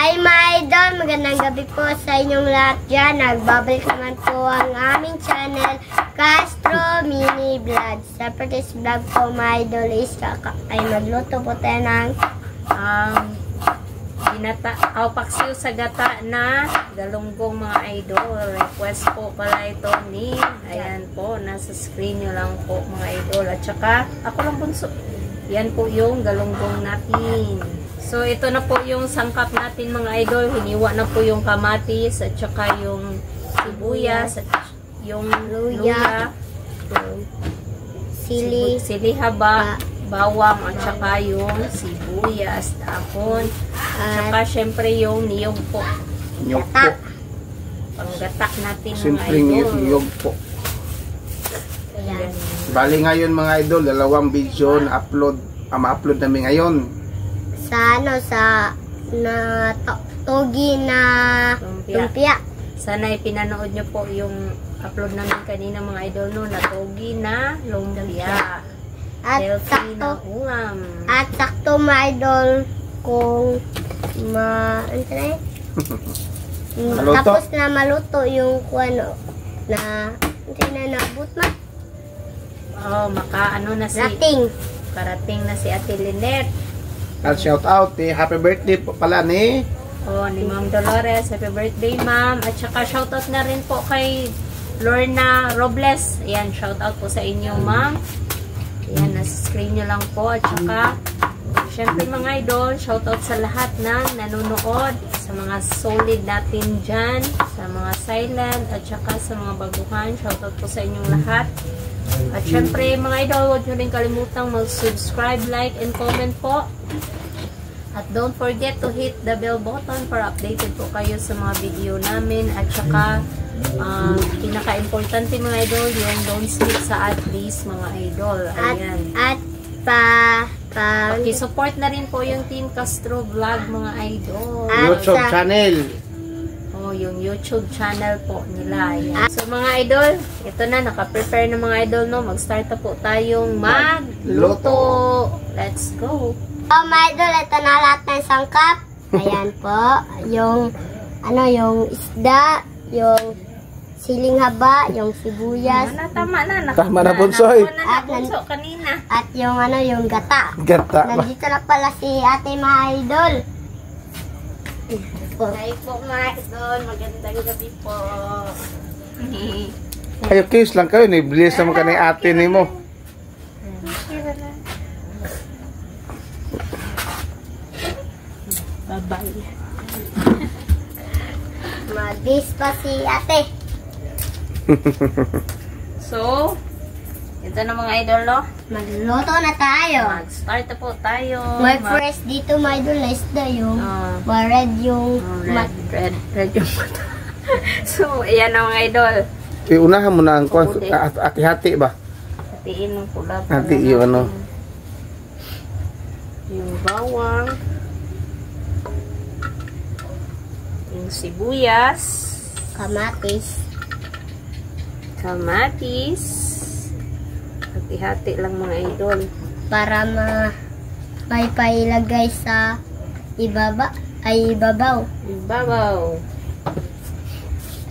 Hi mga idol, magandang gabi po sa inyong lahat dyan. Nagbabalik naman po ang aming channel, Castro Mini Vlog. Sa this vlog po mga idol is ay magluto po tayo ng paksiw sa gata na galunggong mga idol. Request po pala ito ni, ayan po, nasa screen nyo lang po mga idol. At saka, ako lang bunso. Yan po yung galunggong natin. So, ito na po yung sangkap natin mga idol. Hiniwa na po yung kamatis at saka yung sibuyas at yung luya, sili haba, bawang at saka yung sibuyas, tapon, at saka syempre yung niyog po. Niyog po. Panggatak natin mga Simpleng idol. niyog po. Ayan. Bali ngayon mga idol, dalawang video na ma-upload namin ngayon. Sa togi na lumpia. Sana pinanood nyo po yung upload namin kanina mga idol no, na togi na lumpia. At healthy na sakto, ulam. at sakto mga idol kung Maluto. tapos na maluto yung ano na hindi na nabut na Oh, makaano na si karating na si Ate Lynette. At shout out, happy birthday po pala ni Ni Ma'am Dolores. Happy birthday, Ma'am. At saka shoutout na rin po kay Lorna Robles. Ayan, shoutout po sa inyo, Ma'am. Ayan, nasa screen nyo lang po. At saka, syempre mga idol, shoutout sa lahat na nanonood, sa mga solid natin dyan, sa mga silent, at saka sa mga baguhan. Shoutout po sa inyong lahat. At syempre mga idol, huwag nyo rin kalimutang mag-subscribe, like, and comment po. At don't forget to hit the bell button para updated po kayo sa mga video namin. At saka, pinaka-importante mga idol, yung don't skip sa ad please mga idol. Ayan. at Support na rin po yung Team Castro Vlog mga idol. YouTube channel. Yung YouTube channel po nila. Ayan. So mga idol, ito na, naka-prepare na mga idol, no? Mag-start na po tayong magluto. Let's go! mga idol, ito na lahat ng sangkap. Ayan po, yung isda, yung siling haba, yung sibuyas, Tama na. Tama na, Bunsoy. Bunso kanina. at yung gata. Gata. Nandito na pala si ate mga idol. Hi po mga idol, magandang gabi po. Kayo kiss lang kayo, nibilis naman ka ng ate ni mo. Bye-bye. Magdis pa si ate. So, ito na mga idol, no? Magluto na tayo. Mag-start na po tayo. May fresh dito mga idol na isda yung red yung red yung mata. So, ayan na mga idol. Unahan mo na ang hati-hati ba? Hatiin ng pula. Hati yung ano. Yung bawang. Yung sibuyas. kamatis. Hati-hati lang mga idol. Para may pailagay sa ibabaw. Ibabaw.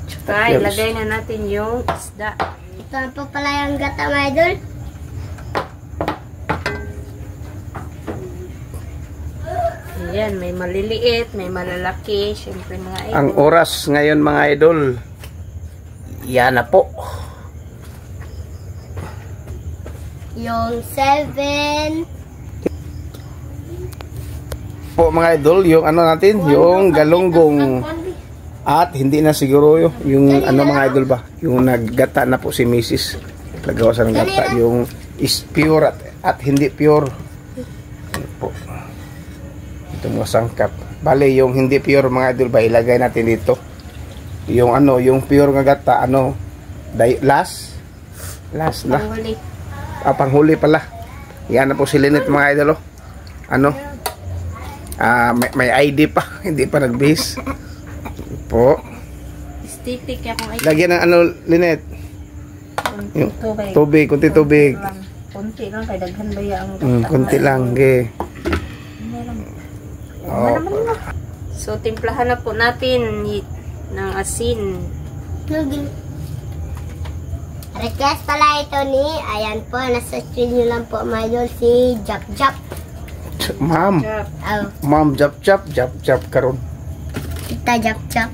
Tsaka ilagay na natin yung isda. Ito na po pala yung gata mga idol. Ayan, may maliliit, may malalaki. Siyempre mga idol. Ang oras ngayon mga idol, yan na po. Yung 7. Po mga idol, yung ano natin, yung galunggong. At hindi na siguro yung ano mga idol ba, yung naggata na po si Mrs. Lagawa sa ng gata, yung is pure at hindi pure. Ano po. Ito mga sangkap. Bale, yung hindi pure mga idol ba, ilagay natin dito. Yung ano, yung pure nga gata, last na. Panghuli. Panghuli pala. Yan na po si Lynette mga idol. May ID pa, hindi pa nag-base. Po. Stitik akong idol. Lagyan ng Lynette. Yung Tubig. kunti tubig. Kunti lang, kay daghan ba ang Kunti lang, ge. Oh. So, timplahan na po natin ng asin. Request pala ito ni, ayan po, nasa screen nyo lang po mga idol, si Jap Jap. Ma'am. Oh, Ma'am Jap Jap karon. kita Jap Jap.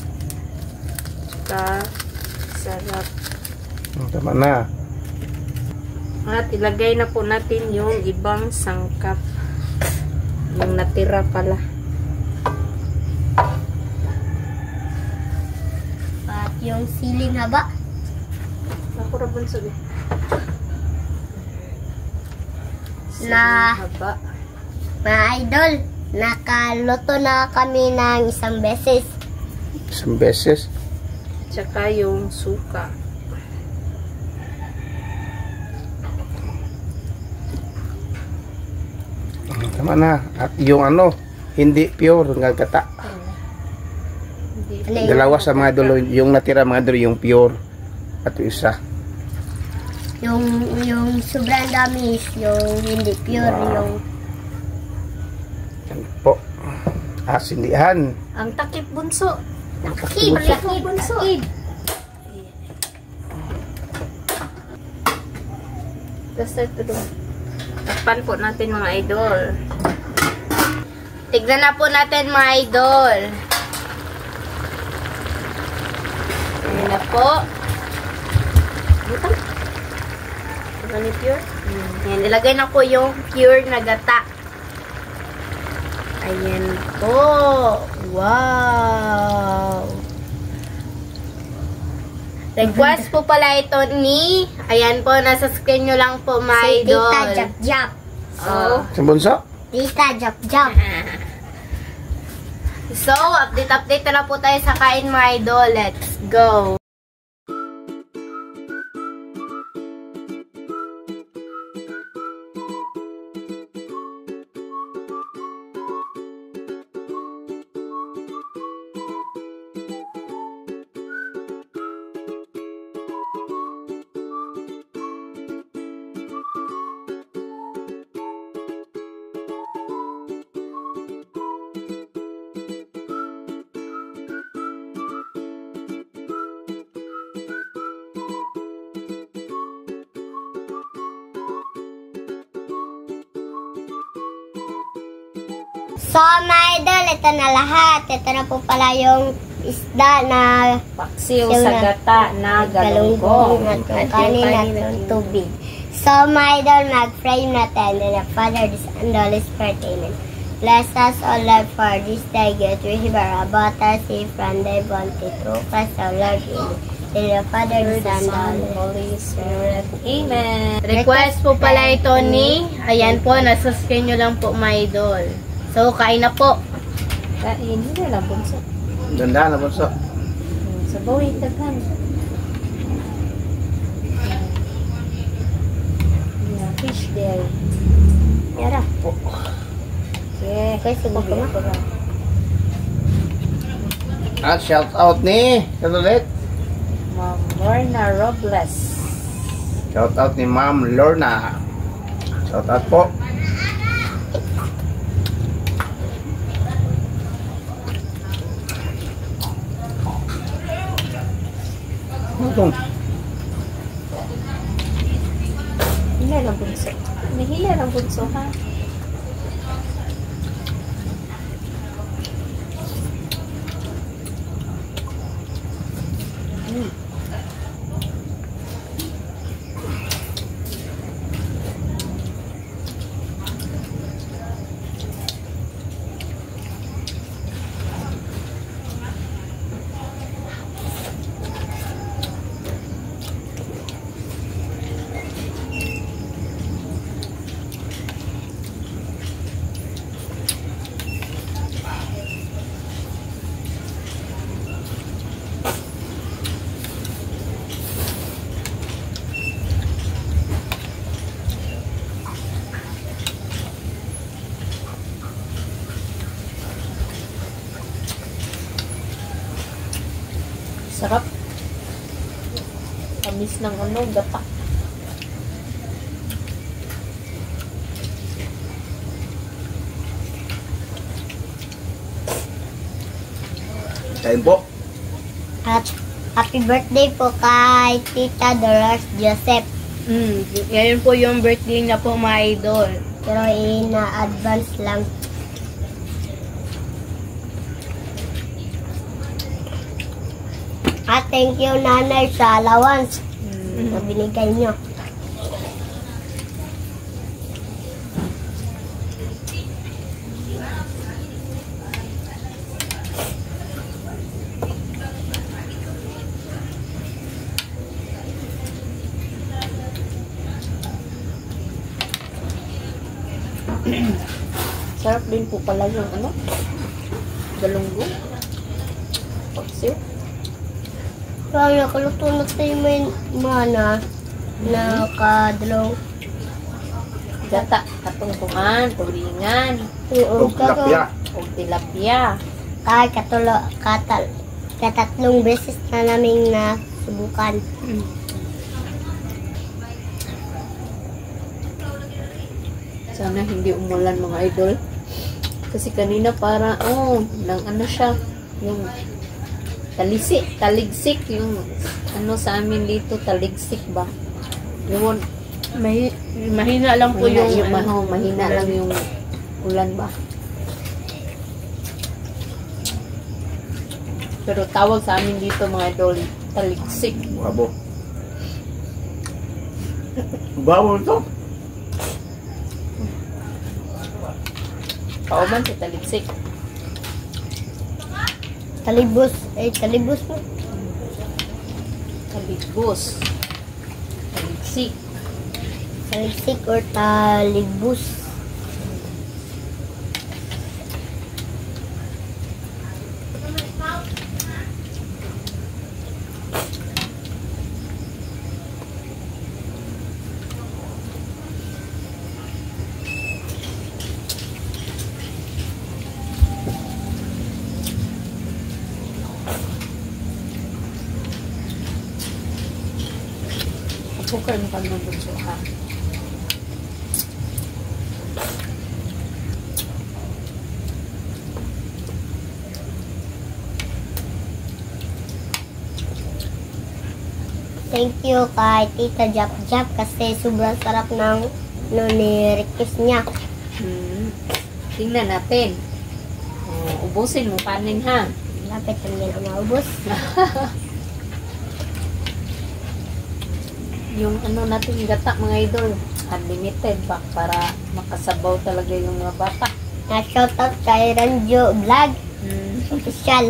Sarap. Tama na. At ilagay na po natin yung ibang sangkap. Yung natira pala. At yung siling haba. Ako rabon sabi. Na, Haba. mga idol, nakaluto na kami ng isang beses. Isang beses. Tsaka yung suka. Tama na. At yung ano, hindi pure nga gata. Hindi. Dalawa sa mga idol, yung natira mga idol, yung pure. At yung isa. Yung sobrang dami is yung hindi pure, Wow. yung Yan po. Asindihan. Ang takip bunso. nakib, bunso. Basta ito doon. Takpan po natin mga idol. Tignan na po natin mga idol. Ayan na po. Butang. Ito ni pure. Ayan, ilagay na po yung pure na gata. Ayan po. Wow. Request po pala ito ni, ayan po, nasa screen nyo lang po, mga si idol. Tita Jap Jap. So, Sa bunso? Tita Jap Jap. so, update na po tayo sa kain, mga idol. Let's go. So, mga idol, ito na lahat. Ito na po pala yung isda na Paksiw Yung sa na- gata na galunggong. at yung At kanin yung at yung tubig. So, mga idol, mag-frame natin in the Father, the Son, and the Holy Spirit. Amen. Bless us, O Lord, for this day. Get we hear about us, if from the bounty through Christ our Lord. Amen. In the Father, the Son, and the Holy Holy Spirit. Amen. Request po pala ito ni, ayan po, nasa screen nyo lang po, mga idol. So, kain na po. Kain, hindi lang bunso. Ganda na bunso. Sa bawin, daghan. Yeah, fish there. Yara. Okay. Okay, sige po. At shout out ni, ulit. Ma'am Lorna Robles. Shout out ni Ma'am Lorna. Shout out po. Itong Hila lang bunso. May hila lang bunso, ha? Sarap. Tamis ng ano, gata. Kain po. At happy birthday po kay Tita Dolores Joseph. Ngayon po yung birthday niya po mga idol. Pero ina-advance lang. At thank you nanay sa allowance na binigay nyo. Sarap din po pala yung ano, galunggong. Paksiw. Kaya nakaluto na tayo may mana na kadalong. Gata, katungkungan, tulingan, Oo, Tilapia. o tilapia. Kaya katatlong beses na namin nasubukan. Sana hindi umulan mga idol. Kasi kanina para, nang ano siya, yung taligsik, yung ano sa amin dito, taligsik ba? Yun, Mahina lang po mahina lang yung ulan ba? Pero tawag sa amin dito mga idol, taligsik. Babo. Babo ito. Kauban sa taligsik. Talibos mo. Taligbos. Taligsik. Taligsik or talibus. Pukar mo kang nabunso ha. Thank you kay Tita Jap Jap kasi sobrang sarap ng ni-request niya. Tingnan natin. Ubusin mo kanin ha. Lapit namin ang maubos. Yung ano natin gata mga idol, unlimited ba para makasabaw talaga yung mga bata. Na-shoutout kay Ranjo Vlog. Official.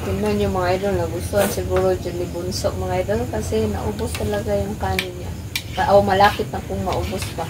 Tingnan yung mga idol, nagustuhan siguro dyan ni Bunso mga idol kasi naubos talaga yung kanin niya. O malapit na kung maubos pa.